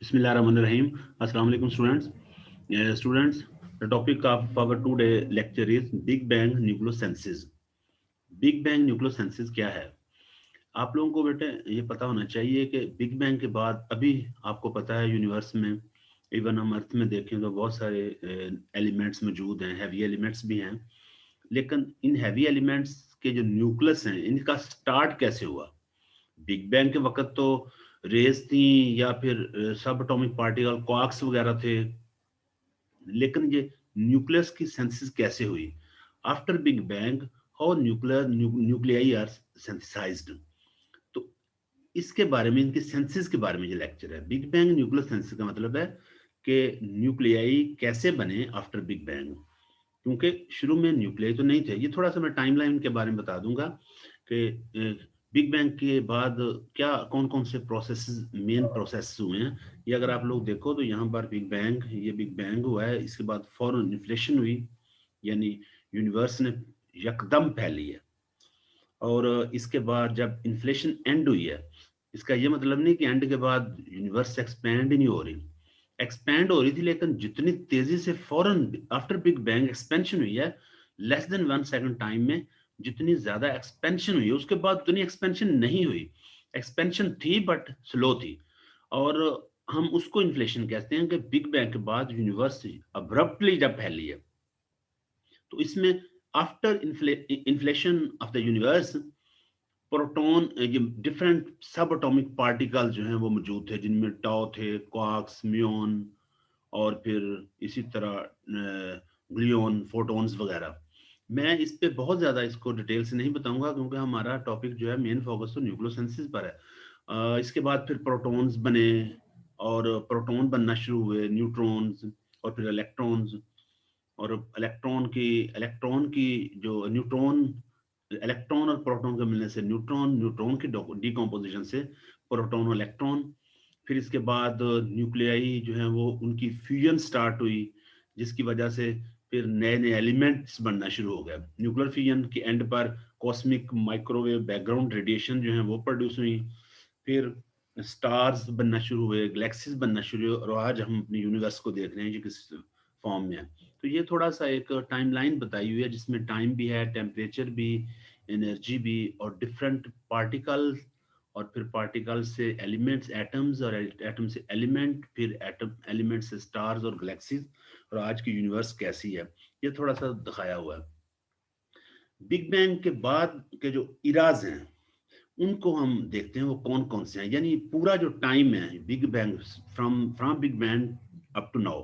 Bismillahirrahmanirrahim. Assalamu alaikum students. Students, the topic of our today lecture is Big Bang nucleosynthesis. Big Bang nucleosynthesis क्या है? आप लोगों को बेटे ये पता होना चाहिए कि बिग बैंग के बाद अभी आपको पता है यूनिवर्स में, इवन हम अर्थ में देखें तो बहुत सारे एलिमेंट्स मौजूद हैं, हैवी एलिमेंट्स भी हैं। लेकिन इन हैवी एलिमेंट्स के जो न्यूक्लियस हैं, इनका स्टार्ट कैसे हुआ? बिग बैंग के वक्त तो रेस थी या फिर सब एटॉमिक पार्टिकल क्वार्क्स वगैरह थे। लेकिन ये न्यूक्लियस की सिंथेसिस कैसे हुई? After big bang, how nuclei are synthesized. तो इसके बारे में, इनकी सिंथेसिस के बारे में ये लेक्चर है। बिग बैंग न्यूक्लियर सिंथेसिस का मतलब है कि न्यूक्लियाई कैसे बने आफ्टर बिग बैंग, क्योंकि शुरू में न्यूक्लियाई तो नहीं थे। ये थोड़ा सा मैं टाइमलाइन के बारे में बता दूंगा कि बिग बैंग के बाद क्या कौन कौन से प्रोसेस, मेन प्रोसेस हुए हैं। ये अगर आप लोग देखो तो यहाँ पर ये बिग बैंग हुआ है, इसके बाद फौरन इन्फ्लेशन हुई, यानी यूनिवर्स ने यकदम फैली है। और इसके बाद जब इन्फ्लेशन एंड हुई है, इसका ये मतलब नहीं कि एंड के बाद यूनिवर्स एक्सपैंड ही नहीं हो रही, एक्सपैंड हो रही थी, लेकिन जितनी तेजी से फौरन आफ्टर बिग बैंग एक्सपेंशन हुई है, लेस देन 1 सेकंड टाइम में जितनी ज्यादा एक्सपेंशन हुई है, उसके बाद उतनी एक्सपेंशन नहीं हुई। एक्सपेंशन थी बट स्लो थी, और हम उसको इन्फ्लेशन कहते हैं कि बिग बैंग के बाद यूनिवर्स अब्रप्टली जब फैली है। तो इसमें after inflation of the universe, proton, ये डिफरेंट सब एटॉमिक पार्टिकल जो हैं वो मौजूद थे, जिनमें टाउ थे, क्वार्क्स, म्यून, और फिर इसी तरह ग्लियन, फोटॉन्स वगैरह। मैं इस पे बहुत ज्यादा इसको डिटेल से नहीं बताऊंगा, क्योंकि हमारा टॉपिक जो है मेन फोकस तो न्यूक्लियोसिंथेसिस पर है। इसके बाद फिर प्रोटॉन्स बने, और प्रोटॉन बनना शुरू हुए, न्यूट्रॉन्स, और फिर इलेक्ट्रॉन्स। और इलेक्ट्रॉन की जो न्यूट्रॉन, इलेक्ट्रॉन और प्रोटॉन के मिलने से न्यूट्रॉन, न्यूट्रॉन की डिकम्पोजिशन से प्रोटॉन और इलेक्ट्रॉन। फिर इसके बाद न्यूक्लियाई जो है वो उनकी फ्यूजन स्टार्ट हुई, जिसकी वजह से फिर नए नए एलिमेंट्स बनना शुरू हो गए। न्यूक्लियर फ्यूजन के एंड पर कॉस्मिक माइक्रोवेव बैकग्राउंड रेडिएशन जो है वो प्रोड्यूस हुई। फिर स्टार्स बनना शुरू हुए, गैलेक्सीज बनना शुरू हुए, और आज हम अपने यूनिवर्स को देख रहे हैं जो किस फॉर्म में है। तो ये थोड़ा सा एक टाइमलाइन बताई हुई है, जिसमें टाइम भी है, टेम्परेचर भी, एनर्जी भी, और डिफरेंट पार्टिकल, और फिर पार्टिकल से एलिमेंट्स, एटम्स, और एटम से एलिमेंट, फिर एटम एलिमेंट से स्टार्स और गैलेक्सीज, और आज की यूनिवर्स कैसी है, ये थोड़ा सा दिखाया हुआ है। बिग बैंग के बाद के जो इराज हैं उनको हम देखते हैं, वो कौन कौन से हैं। यानी पूरा जो टाइम है big bang, from from big bang up to now,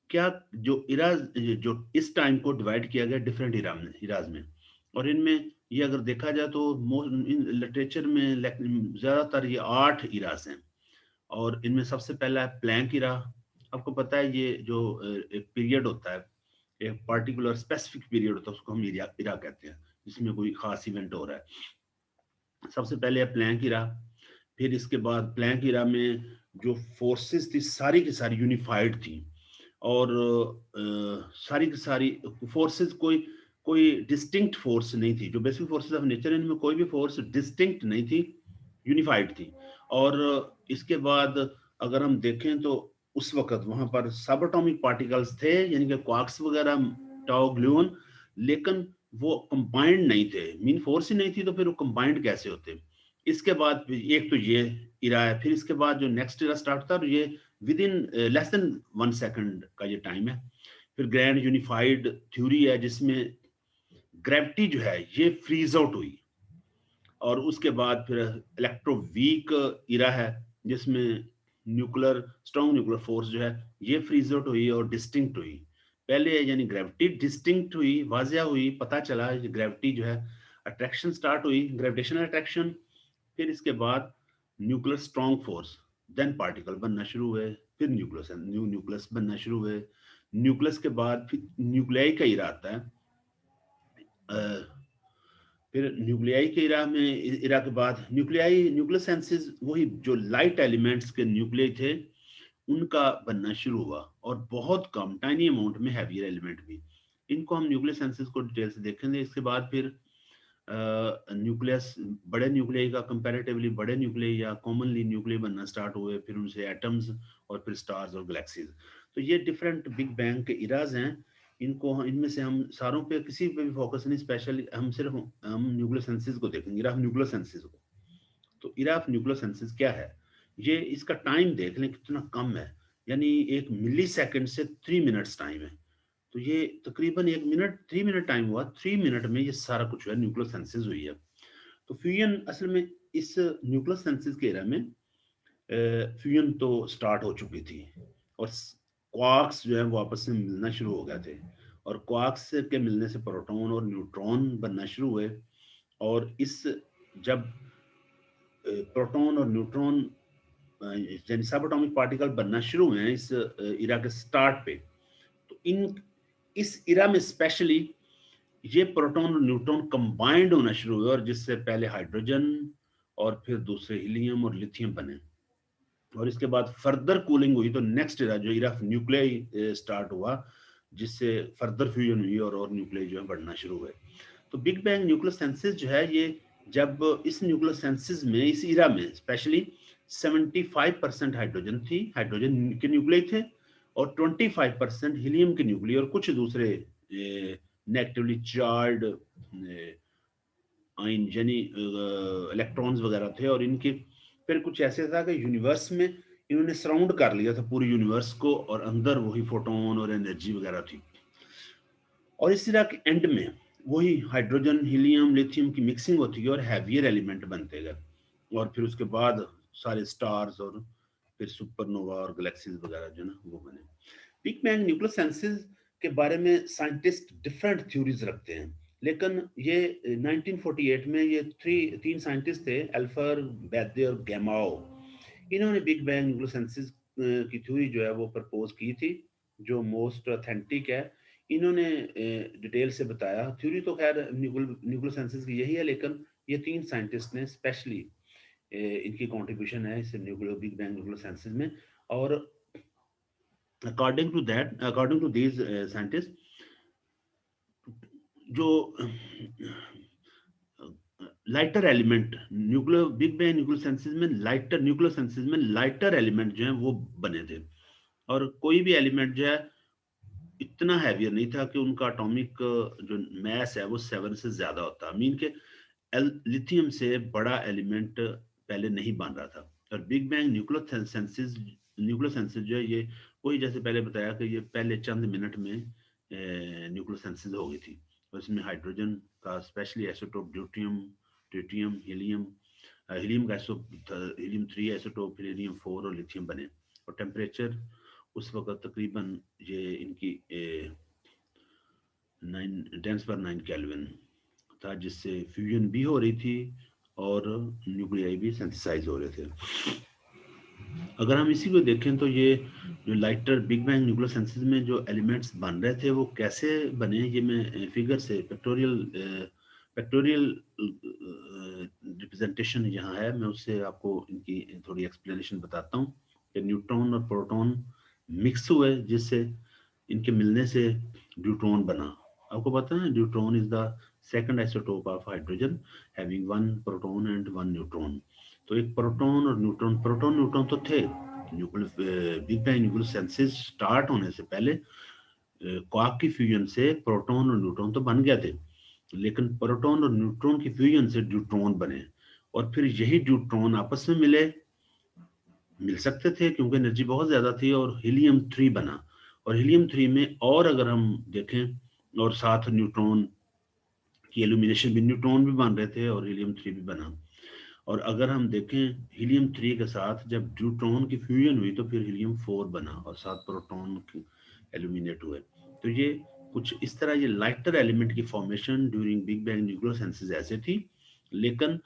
क्या जो इराज, जो इस टाइम को डिवाइड किया गया डिफरेंट इराज में। और इनमें ये अगर देखा जाए तो इन लिटरेचर में ज्यादातर ये 8 इराज हैं। और इनमें सबसे पहला है प्लैंक इरा। आपको पता है ये जो एक पीरियड होता है, एक पर्टिकुलर स्पेसिफिक पीरियड होता है, उसको हम इरा कहते हैं, जिसमें कोई खास इवेंट हो रहा है। सबसे पहले है प्लैंक इरा। फिर इसके बाद प्लैंक इरा में जो फोर्सेस थी सारी की सारी यूनिफाइड थी, और सारी की सारी फोर्सेस, कोई कोई डिस्टिंक्ट फोर्स नहीं थी। जो बेसिक फोर्सेस ऑफ नेचर, इनमें कोई भी फोर्स डिस्टिंक्ट नहीं थी, यूनिफाइड थी। और इसके बाद अगर हम देखें तो उस वक्त वहां पर सब एटॉमिक पार्टिकल्स थे, यानी कि क्वार्क्स वगैरह, टाउ, ग्लून, लेकिन वो कंबाइंड नहीं थे। मीन फोर्स ही नहीं थी, तो फिर वो कंबाइंड कैसे होते? इसके बाद एक तो ये इरा है। फिर इसके बाद जो नेक्स्ट इरा स्टार्ट होता है, और ये with in less than 1 second का ये टाइम है। फिर ग्रैंड यूनिफाइड थ्योरी है, जिसमें ग्रेविटी जो है ये फ्रीज आउट हुई। और उसके बाद फिर इलेक्ट्रो वीक इरा है, जिसमें न्यूक्लियर, स्ट्रॉन्ग न्यूक्लियर फोर्स जो है ये फ्रीज आउट हुई और डिस्टिंक्ट हुई। पहले यानी ग्रेविटी डिस्टिंक्ट हुई, वाजिया हुई, पता चला ग्रेविटी जो है, अट्रैक्शन स्टार्ट हुई, ग्रेविटेशनल अट्रैक्शन। फिर इसके बाद nuclear strong force, then particle बनना शुरू हुए, फिर न्यूक्लियस बनना शुरू हुए। न्यूक्लियस के बाद फिर न्यूक्लियाई का इरा आता है। फिर न्यूक्लियाई के इरा के बाद न्यूक्लियोसेंसिस, वही जो लाइट एलिमेंट्स के न्यूक्लियाई थे उनका बनना शुरू हुआ, और बहुत कम टाइनी अमाउंट में हैवियर एलिमेंट भी। इनको हम न्यूक्लियोसेंसिस को डिटेल से देखेंगे। इसके बाद फिर न्यूक्लियस बड़े न्यूक्लियाई का कंपैरेटिवली बड़े न्यूक्लियाई या कॉमनली न्यूक्लियाई बनना स्टार्ट हुए, फिर उनसे एटम्स और फिर स्टार्स और गैलेक्सीज। तो ये डिफरेंट बिग बैंग के इराज हैं। इनको इनमें से हम सारों पे किसी पे भी फोकस नहीं, स्पेशली हम सिर्फ हम न्यूक्लियोसेंसिस को देखेंगे, इरा ऑफ न्यूक्लियोसेंसिस को। तो इरा ऑफ न्यूक्लियोसेंसिस क्या है, ये इसका टाइम देख लें कितना कम है, यानी 1 मिली सेकेंड से 3 मिनट्स टाइम है। तो ये तकरीबन 1 मिनट 3 मिनट टाइम हुआ, 3 मिनट में ये सारा कुछ है न्यूक्लियोसेंसिस हुई है। तो फ्यूजन असल में इस न्यूक्लियोसेंसिस के एरा में फ्यूजन तो स्टार्ट हो चुकी थी और क्वार्क्स जो है वो आपस में मिलना शुरू हो गए थे, और क्वार्क्स के मिलने से प्रोटॉन और न्यूट्रॉन बनना शुरू हुए। और इस जब प्रोटॉन और न्यूट्रॉन यानी सब एटॉमिक पार्टिकल बनना शुरू हुए हैं इस इरा के स्टार्ट पे, तो इन इस इरा में स्पेशली ये प्रोटॉन और न्यूट्रॉन कंबाइंड होना शुरू हुए, और जिससे पहले हाइड्रोजन और फिर दूसरे हीलियम और लिथियम बने। और इसके बाद फर्दर कूलिंग हुई तो नेक्स्ट इरा जो इरा न्यूक्लियाई स्टार्ट हुआ, जिससे फर्दर फ्यूजन हुई और न्यूक्लियाई जो है बढ़ना शुरू हुए। तो बिग बैंग न्यूक्लियोसेंसिस जो है ये, जब इस न्यूक्लियोसेंसिस में इस इरा में स्पेशली 75% हाइड्रोजन थी, हाइड्रोजन के न्यूक्लियाई थे, और 25% हीलियम के न्यूक्लियाई और कुछ दूसरे नेगेटिवली चार्ज आयन यानी इलेक्ट्रॉन्स वगैरह थे। और इनके फिर कुछ ऐसे था कि यूनिवर्स में इन्होंने सराउंड कर लिया था पूरे यूनिवर्स को, और अंदर वही फोटोन और एनर्जी वगैरह थी। और इस तरह के एंड में वही हाइड्रोजन हीलियम लिथियम की मिक्सिंग होती है और हैवियर एलिमेंट बनते गए, और फिर उसके बाद सारे स्टार्स और फिर सुपरनोवा और गैलेक्सीज वगैरह जो ना वो बने। बिग बैंग न्यूक्लियोसेंसिस के बारे में साइंटिस्ट डिफरेंट थ्योरीज रखते हैं, लेकिन ये 1948 में ये तीन साइंटिस्ट थे, एल्फर, बैदे और गैमाओ। इन्होंने बिग बैंग न्यूक्लियोसेंसिस की थ्योरी जो है वो प्रपोज की थी, जो मोस्ट ऑथेंटिक है। इन्होंने डिटेल से बताया, थ्योरी तो खैर न्यूक्लियोसेंसिस की यही है, लेकिन ये तीन साइंटिस्ट ने स्पेशली इनकी कंट्रीब्यूशन है इस बिग बैंग न्यूक्लियोसेंसिस में। और अकॉर्डिंग टू दीज साइंटिस्ट, जो lighter element nucleo big bang nucleosynthesis में लाइटर एलिमेंट जो है वो बने थे, और कोई भी एलिमेंट जो है इतना हैवियर नहीं था कि उनका एटॉमिक जो मैस है वो 7 से ज्यादा होता। मीन के लिथियम से बड़ा एलिमेंट पहले नहीं बन रहा था। और बिग बैंग न्यूक्लियोसेंसिस जो है ये वही, जैसे पहले बताया कि ये पहले चंद मिनट में न्यूक्लियोसेंसिस हो गई थी। और इसमें हाइड्रोजन का specially isotope deuterium, tritium, helium, helium का हीलियम 3 आइसोटोप, हीलियम 4 और लिथियम बने। और टेम्परेचर उस वक्त तकरीबन ये इनकी 9 10⁹ था, जिससे फ्यूजन भी हो रही थी और न्यूक्लियाई भी सिंथेसाइज हो रहे थे। अगर हम इसी को देखें तो ये जो लाइटर बिग बैंग न्यूक्लियोसेंसिस में जो एलिमेंट्स बन रहे थे वो कैसे बने, ये मैं फिगर से पेक्टोरियल रिप्रेजेंटेशन यहाँ है, मैं उससे आपको इनकी थोड़ी एक्सप्लेनेशन बताता हूँ कि न्यूट्रॉन और प्रोटॉन मिक्स हुए, जिससे इनके मिलने से ड्यूट्रॉन बना। आपको पता है deuteron is the second isotope of hydrogen, having 1 proton and 1 neutron. तो एक प्रोटॉन और न्यूट्रॉन, प्रोटॉन न्यूट्रॉन तो थे बिग बैंग न्यूक्लियोसेंसिस स्टार्ट होने से पहले। क्वार्क की फ्यूजन से प्रोटॉन और न्यूट्रॉन तो बन गए थे, लेकिन प्रोटॉन और न्यूट्रॉन की फ्यूजन से ड्यूट्रॉन बने, और फिर यही ड्यूट्रॉन आपस में मिल सकते थे क्योंकि एनर्जी बहुत ज्यादा थी, और हीलियम 3 बना। और हीलियम 3 में और अगर हम देखें, और साथ न्यूट्रॉन की एल्यूमिनेशन भी, न्यूट्रॉन भी बन रहे थे और हीलियम 3 भी बना। और अगर हम देखें हीलियम 3 के साथ जब ड्यूट्रॉन की फ्यूजन हुई तो फिर हीलियम 4 बना और साथ प्रोटॉन एल्यूमिनेट हुए। तो ये कुछ इस तरह ये लाइटर एलिमेंट की फॉर्मेशन ड्यूरिंग बिग बैंग न्यूक्लियोसेंसिस ऐसे थी। लेकिन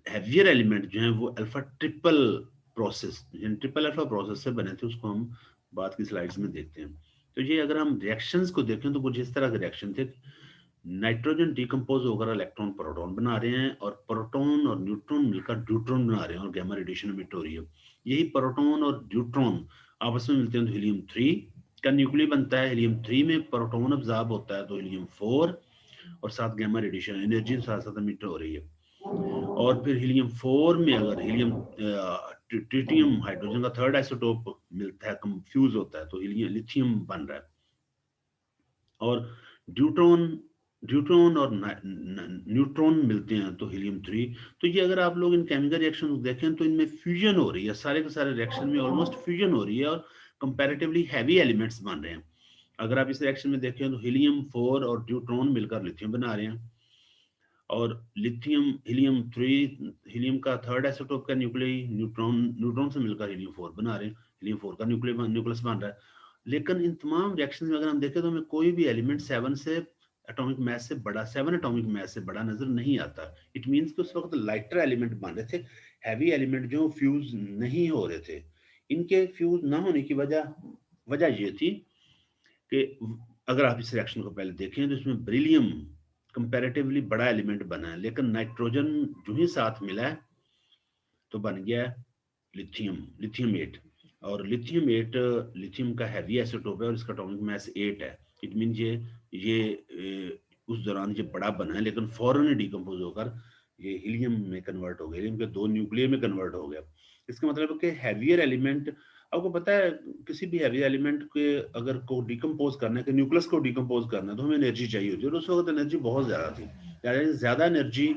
हैवियर एलिमेंट जो हैं वो अल्फा ट्रिपल प्रोसेस, यानी ट्रिपल अल्फा प्रोसेस से बने थे, उसको हम बाद की स्लाइड्स में देखते हैं। तो ये अगर हम रिएक्शंस को देखें तो कुछ इस तरह के रिएक्शन थे, नाइट्रोजन डिकम्पोज होकर इलेक्ट्रॉन प्रोटॉन बना रहे हैं, और प्रोटॉन और न्यूट्रॉन मिलकर ड्यूट्रॉन बना रहे हैं, और गामा रेडिएशन इमिट हो रही है। यही प्रोटॉन और ड्यूट्रॉन आपस में मिलते हैं तो हीलियम 3 का न्यूक्लियस बनता है। हीलियम 3 में प्रोटॉन अब्जॉर्ब होता है तो हीलियम 4 और साथ गामा रेडिएशन एनर्जी साथ साथ मीटर हो रही है। और फिर हीलियम 4 में अगर हीलियम ट्रिटियम हाइड्रोजन का थर्ड आइसोटोप मिलता है, कंफ्यूज होता है, तो हीलियम लिथियम बन रहा है। और ड्यूट्रॉन ड्यूट्रॉन और न्यूट्रॉन मिलते हैं तो हीलियम 3। तो ये अगर आप लोग इन केमिकल रिएक्शन देखें तो इनमें फ्यूजन हो रही है, सारे के सारे रिएक्शन में ऑलमोस्ट फ्यूजन हो रही है और कंपैरेटिवली हैवी एलिमेंट्स बन रहे हैं। अगर आप इस रिएक्शन में देखें तो हीलियम 4 और ड्यूट्रॉन मिलकर लिथियम बना रहे हैं। और लिथियम हीलियम 3 हीलियम का थर्ड आइसोटोप का न्यूक्लियस न्यूट्रॉन न्यूट्रॉन से मिलकर हीलियम 4 बना रहे हैं, हीलियम 4 का न्यूक्लियस बन रहा है। लेकिन इन तमाम रिएक्शन में अगर हम देखें तो हमें कोई भी एलिमेंट 7 से एटॉमिक मास से बड़ा 7 एटॉमिक मास से बड़ा नजर नहीं आता। इट मींस कि उस वक्त लाइटर एलिमेंट बन रहे थे, हैवी एलिमेंट जो फ्यूज नहीं हो रहे थे। इनके फ्यूज ना होने की वजह वजह ये थी कि अगर आप इस रिएक्शन को पहले देखें तो इसमें ब्रिलियम कंपैरेटिवली बड़ा एलिमेंट बना है, लेकिन नाइट्रोजन जो ही साथ मिला है तो बन गया लिथियम 8। और लिथियम 8 लिथियम का हैवी आइसोटोप है और इसका एटॉमिक मास 8 है। इट मीन उस दौरान ये बड़ा बना है, लेकिन फौरन डिकम्पोज होकर ये हीलियम में कन्वर्ट हो गया, हीलियम के 2 न्यूक्लियर में कन्वर्ट हो गया। इसका मतलब है कि हैवियर एलिमेंट, आपको पता है किसी भी हैवी एलिमेंट के अगर को डिकम्पोज करना है, कि न्यूक्लियस को डिकम्पोज करना है, तो हमें एनर्जी चाहिए होती है, और उस वक्त एनर्जी बहुत ज्यादा थी। ज्यादा एनर्जी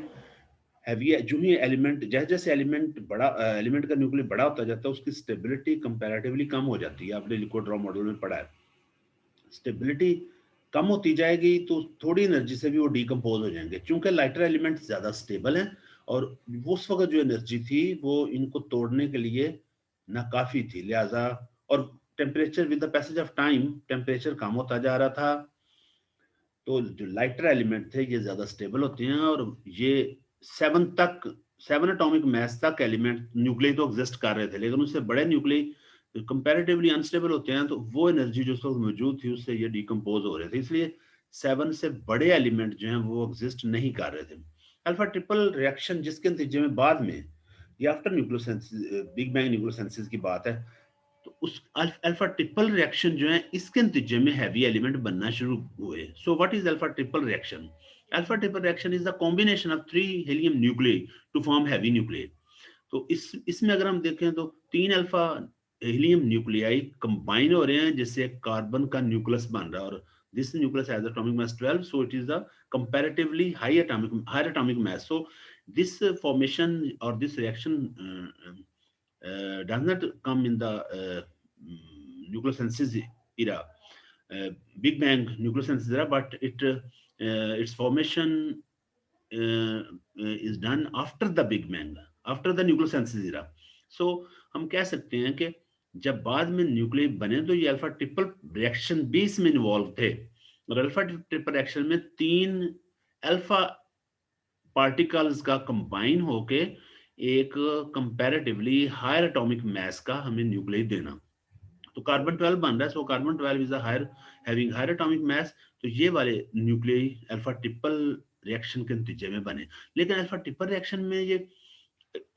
हैवी जो ही एलिमेंट, जैसे जैसे एलिमेंट का न्यूक्लियर बड़ा होता जाता है उसकी स्टेबिलिटी कंपैरेटिवली कम हो जाती है। आपने लिक्विड रॉ मॉडल में पढ़ा है, स्टेबिलिटी कम होती जाएगी तो थोड़ी एनर्जी से भी वो डिकम्पोज हो जाएंगे, क्योंकि लाइटर एलिमेंट ज्यादा स्टेबल हैं और उस वक्त जो एनर्जी थी वो इनको तोड़ने के लिए नाकाफी थी, लिहाजा। और temperature with the passage of time temperature कम होता जा रहा था, तो जो लाइटर एलिमेंट थे ये ज्यादा स्टेबल होते हैं और ये 7 एटॉमिक मास तक एलिमेंट न्यूक्लियस तो एग्जिस्ट कर रहे थे, लेकिन उससे बड़े न्यूक्लियस कंपैरेटिवली अनस्टेबल होते हैं, तो वो एनर्जी जो उस वक्त मौजूद थी उससे ये डिकम्पोज हो रहे थे, इसलिए 7 से बड़े एलिमेंट जो हैं वो एग्जिस्ट नहीं कर रहे थे। अल्फा ट्रिपल रिएक्शन जिसके नतीजे में बाद में ये आफ्टर न्यूक्लियोसिस बिग बैंग न्यूक्लियोसिस की बात है, तो उस अल्फा ट्रिपल रिएक्शन जो है इसके नतीजे में हैवी एलिमेंट बनना शुरू हुए। So what is alpha triple reaction? Alpha triple reaction is the combination of 3 helium nuclei to form heavy nuclei. तो इसमें अगर हम देखें तो 3 अल्फा हीलियम न्यूक्लियाई कंबाइन हो रहे हैं जिससे कार्बन का न्यूक्लियस बन रहा है, और this nucleus has atomic mass 12, so it is the comparatively higher atomic mass. So this formation or this reaction does not come in the nucleosynthesis era, uh, Big Bang nucleosynthesis era, but its formation is done after the Big Bang, after the nucleosynthesis era. So हम कह सकते हैं कि जब बाद में nucleus बने तो ये अल्फा ट्रिपल रिएक्शन भी इसमें इन्वॉल्व थे, और अल्फा ट्रिपल रिएक्शन में 3 अल्फा पार्टिकल्स का कंबाइन होके एक कंपैरेटिवली हायर एटॉमिक मास का हमें न्यूक्लियस देना, तो कार्बन 12 बन रहा है। So carbon 12 is higher having higher atomic mass, तो ये वाले न्यूक्लियस अल्फा ट्रिपल रिएक्शन के नतीजे में बने। लेकिन अल्फा ट्रिपल रिएक्शन में ये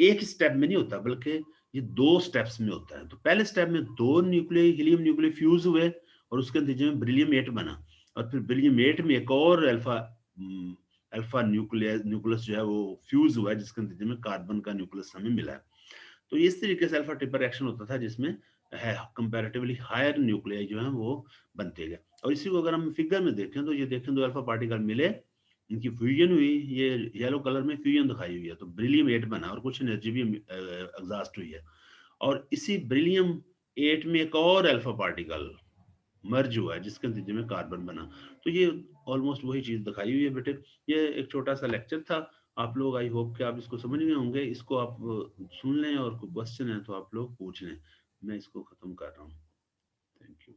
एक स्टेप में नहीं होता, बल्कि ये 2 स्टेप्स में होता है। तो पहले स्टेप में 2 न्यूक्लियस हीलियम न्यूक्लियस फ्यूज हुए और उसके नतीजे में बेरिलियम 8 बना, और फिर बेरिलियम 8 में एक और अल्फा न्यूक्लियस जो है वो फ्यूज हुआ है, जिसके नतीजे में कार्बन का न्यूक्लियस हमें मिला है। तो इस तरीके से अल्फा ट्रिपल रिएक्शन होता था जिसमें है कंपैरेटिवली हायर न्यूक्लियाई जो है वो बनते गए। और इसी को अगर हम फिगर में देखें तो ये देखें 2 अल्फा पार्टिकल मिले, इनकी फ्यूजन हुई, ये येलो कलर में फ्यूजन दिखाई हुई है, तो बेरिलियम 8 बना और कुछ एनर्जी भी एग्जॉस्ट हुई है। और इसी बेरिलियम 8 में एक और अल्फा पार्टिकल मर्ज हुआ है जिसके नतीजे में कार्बन बना। तो ये ऑलमोस्ट वही चीज दिखाई हुई है बेटे। ये एक छोटा सा लेक्चर था, आप लोग आई होप कि आप इसको समझ गए होंगे। इसको आप सुन लें और कोई क्वेश्चन है तो आप लोग पूछ लें। मैं इसको खत्म कर रहा हूँ। Thank you.